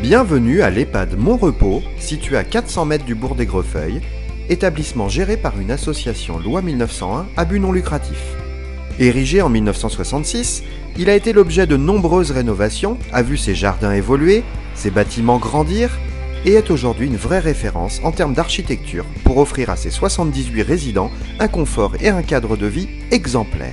Bienvenue à l'EHPAD Mon-Repos, situé à 400 mètres du bourg d'Aigrefeuille, établissement géré par une association loi 1901 à but non lucratif. Érigé en 1966, il a été l'objet de nombreuses rénovations, a vu ses jardins évoluer, ses bâtiments grandir et est aujourd'hui une vraie référence en termes d'architecture pour offrir à ses 78 résidents un confort et un cadre de vie exemplaires.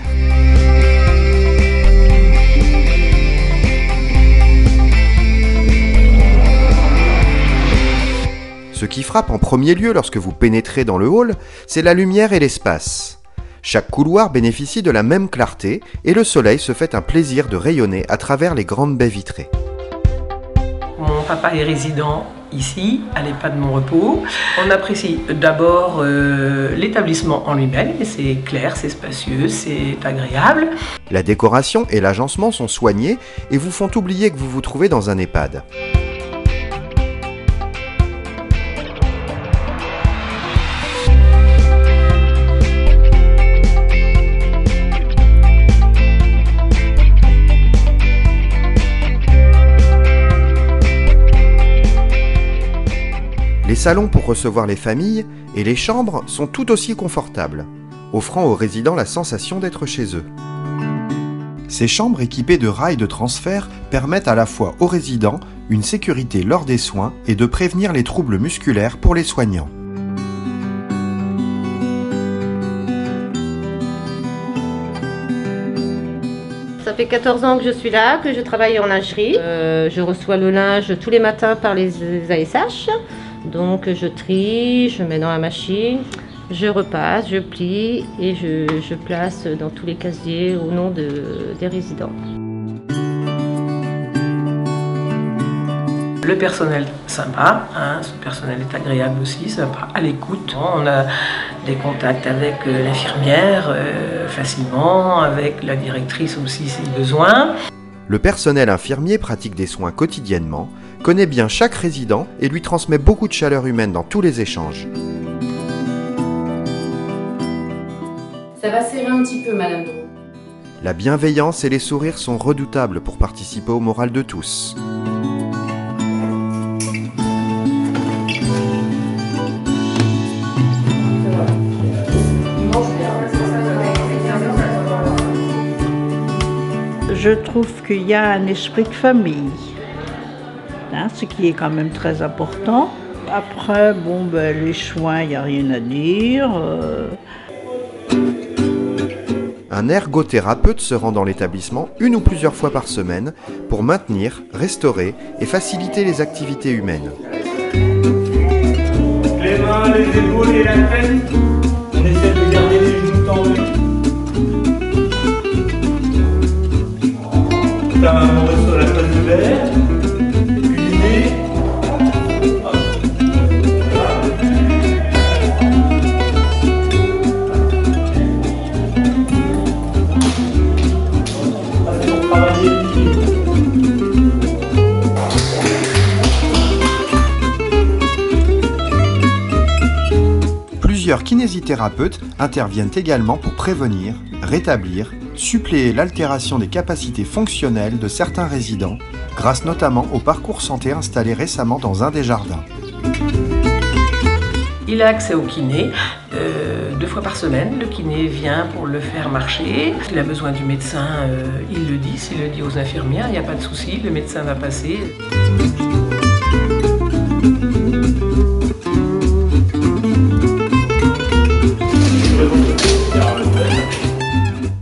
Ce qui frappe en premier lieu lorsque vous pénétrez dans le hall, c'est la lumière et l'espace. Chaque couloir bénéficie de la même clarté et le soleil se fait un plaisir de rayonner à travers les grandes baies vitrées. Mon papa est résident ici, à l'EHPAD Mon-Repos. On apprécie d'abord l'établissement en lui-même, c'est clair, c'est spacieux, c'est agréable. La décoration et l'agencement sont soignés et vous font oublier que vous vous trouvez dans un EHPAD. Les salons pour recevoir les familles et les chambres sont tout aussi confortables, offrant aux résidents la sensation d'être chez eux. Ces chambres équipées de rails de transfert permettent à la fois aux résidents une sécurité lors des soins et de prévenir les troubles musculaires pour les soignants. Ça fait 14 ans que je suis là, que je travaille en lingerie. Je reçois le linge tous les matins par les ASH. Donc je trie, je mets dans la machine, je repasse, je plie et je place dans tous les casiers au nom des résidents. Le personnel sympa, ce personnel est agréable aussi, sympa, à l'écoute. On a des contacts avec l'infirmière facilement, avec la directrice aussi si besoin. Le personnel infirmier pratique des soins quotidiennement, connaît bien chaque résident et lui transmet beaucoup de chaleur humaine dans tous les échanges. Ça va serrer un petit peu, Madame Dron. La bienveillance et les sourires sont redoutables pour participer au moral de tous. Je trouve qu'il y a un esprit de famille, ce qui est quand même très important. Après, les soins, il n'y a rien à dire. Un ergothérapeute se rend dans l'établissement une ou plusieurs fois par semaine pour maintenir, restaurer et faciliter les activités humaines. Les mains, les épaules et la tête, on essaie de garder les genoux tendus. Faire un morceau sur la place de verre, puis le nez. Pour travailler l'équilibre. Plusieurs kinésithérapeutes interviennent également pour prévenir, rétablir, suppléer l'altération des capacités fonctionnelles de certains résidents, grâce notamment au parcours santé installé récemment dans un des jardins. Il a accès au kiné 2 fois par semaine. Le kiné vient pour le faire marcher. S'il a besoin du médecin, il le dit. S'il le dit aux infirmières, il n'y a pas de souci, le médecin va passer.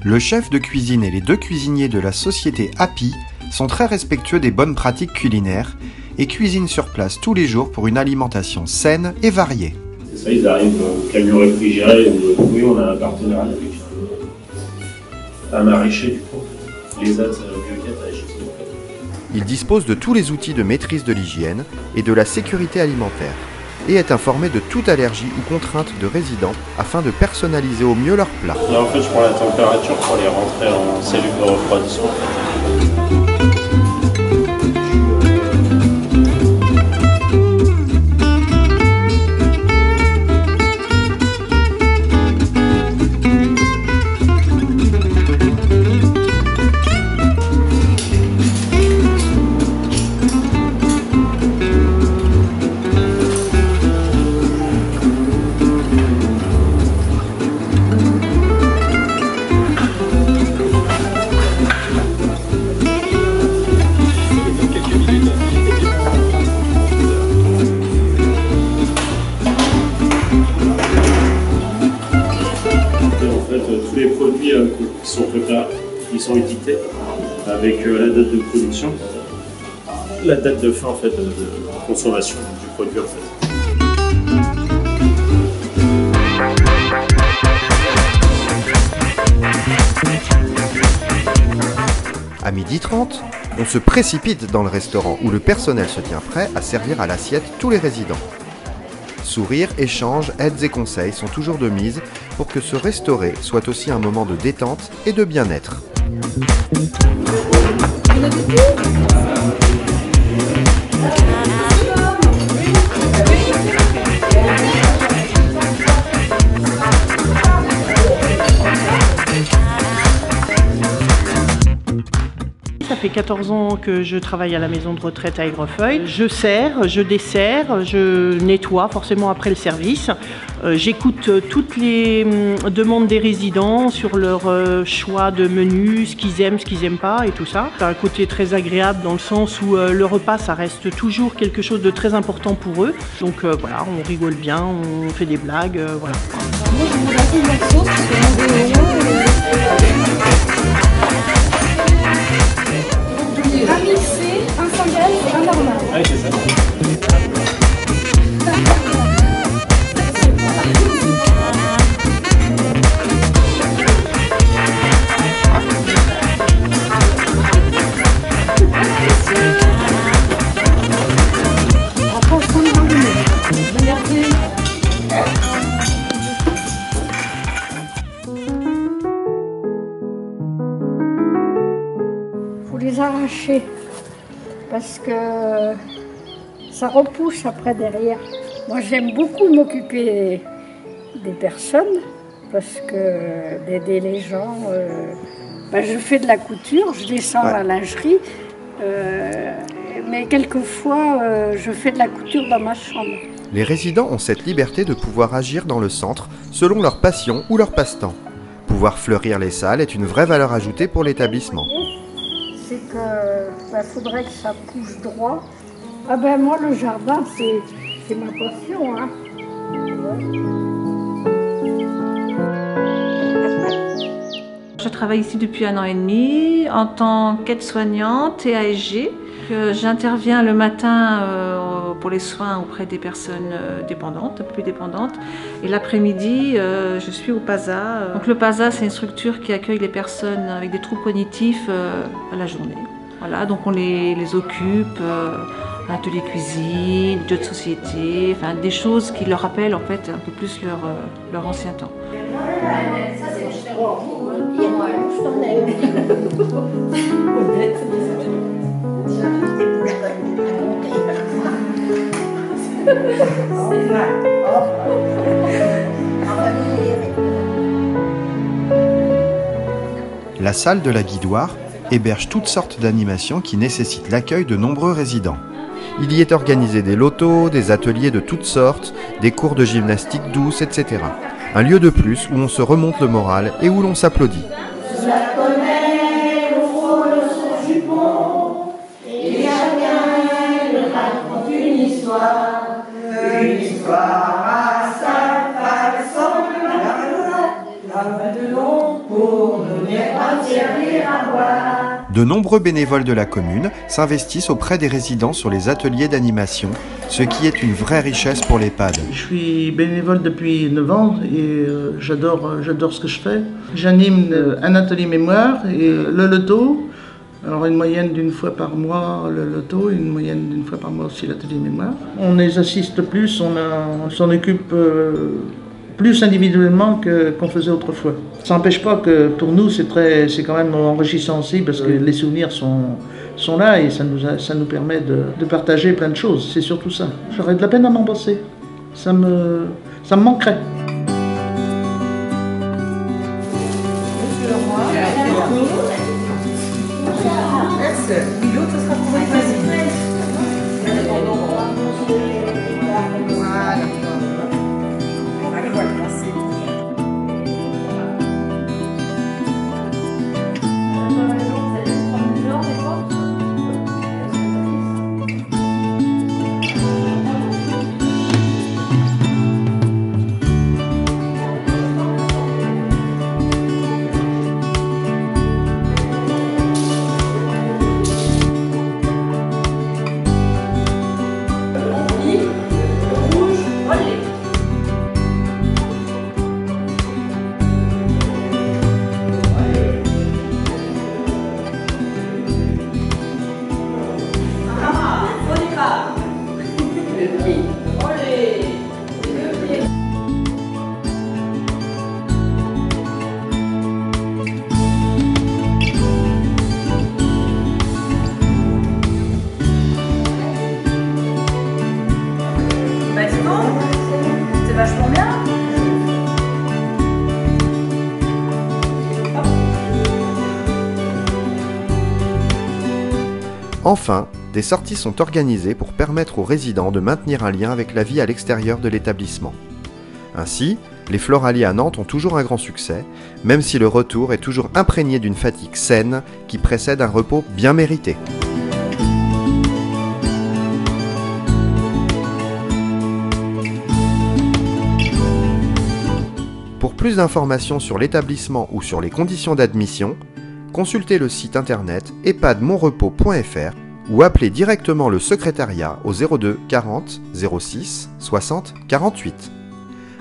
Le chef de cuisine et les 2 cuisiniers de la société Happy sont très respectueux des bonnes pratiques culinaires et cuisinent sur place tous les jours pour une alimentation saine et variée. C'est ça, ils arrivent au camion réfrigéré. Oui, on a un partenariat avec un maraîcher du coup. Les autres biocatage. Il dispose de tous les outils de maîtrise de l'hygiène et de la sécurité alimentaire et est informé de toute allergie ou contrainte de résidents afin de personnaliser au mieux leurs plats. Là en fait je prends la température pour les rentrer en cellule de refroidissement. avec la date de production, la date de fin en fait, de consommation du produit en fait. À 12h30, on se précipite dans le restaurant où le personnel se tient prêt à servir à l'assiette tous les résidents. Sourires, échanges, aides et conseils sont toujours de mise pour que se restaurer soit aussi un moment de détente et de bien-être. Ça fait 14 ans que je travaille à la maison de retraite à Aigrefeuille. Je sers, je dessert, je nettoie forcément après le service. J'écoute toutes les demandes des résidents sur leur choix de menu, ce qu'ils aiment pas et tout ça. C'est un côté très agréable dans le sens où le repas, ça reste toujours quelque chose de très important pour eux. Donc voilà, on rigole bien, on fait des blagues, voilà. Moi, je voudrais un peu de sauce parce que un mixé, un single et un normal. Ouais, c'est ça. Faut les arracher parce que ça repousse après derrière. Moi j'aime beaucoup m'occuper des personnes parce que d'aider les gens. Je fais de la couture, je descends la lingerie, mais quelquefois je fais de la couture dans ma chambre. Les résidents ont cette liberté de pouvoir agir dans le centre selon leur passion ou leur passe-temps. Pouvoir fleurir les salles est une vraie valeur ajoutée pour l'établissement. C'est que faudrait que ça pousse droit. Ah ben moi le jardin c'est ma passion. Hein. Je travaille ici depuis 1 an et demi en tant qu'aide-soignante et ASG. J'interviens le matin pour les soins auprès des personnes dépendantes, un peu plus dépendantes. Et l'après-midi, je suis au PASA. Donc le PASA, c'est une structure qui accueille les personnes avec des troubles cognitifs à la journée. Voilà, donc on les occupe, atelier cuisine, jeux de société, enfin des choses qui leur rappellent en fait un peu plus leur ancien temps. La salle de la Guidoire héberge toutes sortes d'animations qui nécessitent l'accueil de nombreux résidents. Il y est organisé des lotos, des ateliers de toutes sortes, des cours de gymnastique douce, etc. Un lieu de plus où on se remonte le moral et où l'on s'applaudit. De nombreux bénévoles de la commune s'investissent auprès des résidents sur les ateliers d'animation, ce qui est une vraie richesse pour l'EHPAD. Je suis bénévole depuis 9 ans et j'adore ce que je fais. J'anime un atelier mémoire et le loto. Alors une moyenne d'1 fois par mois le loto, une moyenne d'1 fois par mois aussi l'atelier mémoire. On les assiste plus, on s'en occupe plus individuellement qu'on faisait autrefois. Ça n'empêche pas que pour nous c'est quand même enrichissant aussi parce que les souvenirs sont là et ça nous permet de partager plein de choses. C'est surtout ça. J'aurais de la peine à m'en passer. Ça me manquerait. Enfin, des sorties sont organisées pour permettre aux résidents de maintenir un lien avec la vie à l'extérieur de l'établissement. Ainsi, les Floraliers à Nantes ont toujours un grand succès, même si le retour est toujours imprégné d'une fatigue saine qui précède un repos bien mérité. Pour plus d'informations sur l'établissement ou sur les conditions d'admission, consultez le site internet ehpadmonrepos.fr ou appelez directement le secrétariat au 02 40 06 60 48.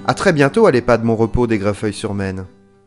A très bientôt à l'EHPAD Mon Repos d'Aigrefeuille-sur-Maine.